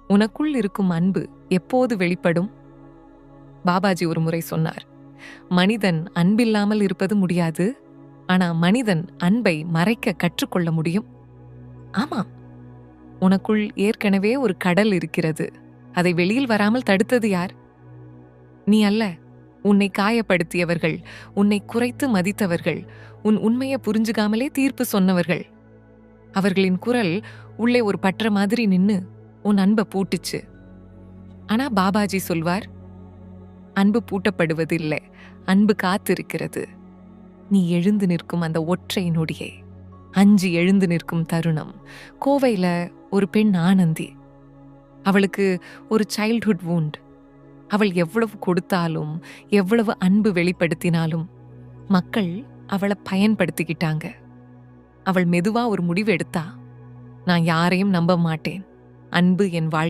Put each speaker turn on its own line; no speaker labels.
உனக்குள் இருக்கும் அன்பு எப்போது வெளிப்படும்? பாபாஜி ஒரு முறை சொன்னார், மனிதன் அன்பில்லாமல் இருப்பது முடியாது, ஆனா மனிதன் அன்பை மறைக்க கற்றுக்கொள்ள முடியும். ஆமாம், உனக்குள் ஏற்கனவே ஒரு கடல் இருக்கிறது. அதை வெளியில் வராமல் தடுத்தது யார்? நீ அல்ல. உன்னை காயப்படுத்தியவர்கள், உன்னை குறைத்து மதித்தவர்கள், உன் உண்மையை புரிஞ்சுக்காமலே தீர்ப்பு சொன்னவர்கள். அவர்களின் குரல் உள்ளே ஒரு பற்ற மாதிரி நின்னு உன் அன்பை பூட்டுச்சு. ஆனா பாபாஜி சொல்வார், அன்பு பூட்டப்படுவதில்லை, அன்பு காத்திருக்கிறது. நீ எழுந்து நிற்கும் அந்த ஒற்றை நொடியை, அஞ்சி எழுந்து நிற்கும் தருணம். கோவையில ஒரு பெண் ஆனந்தி, அவளுக்கு ஒரு சைல்ட்ஹுட் வூண்ட். அவள் எவ்வளவு கொடுத்தாலும், எவ்வளவு அன்பு வெளிப்படுத்தினாலும் மக்கள் அவளை பயன்படுத்திக்கிட்டாங்க. அவள் மெதுவா ஒரு முடிவு எடுத்தா, நான் யாரையும் நம்ப மாட்டேன், அன்பு என் வாழ்க்கை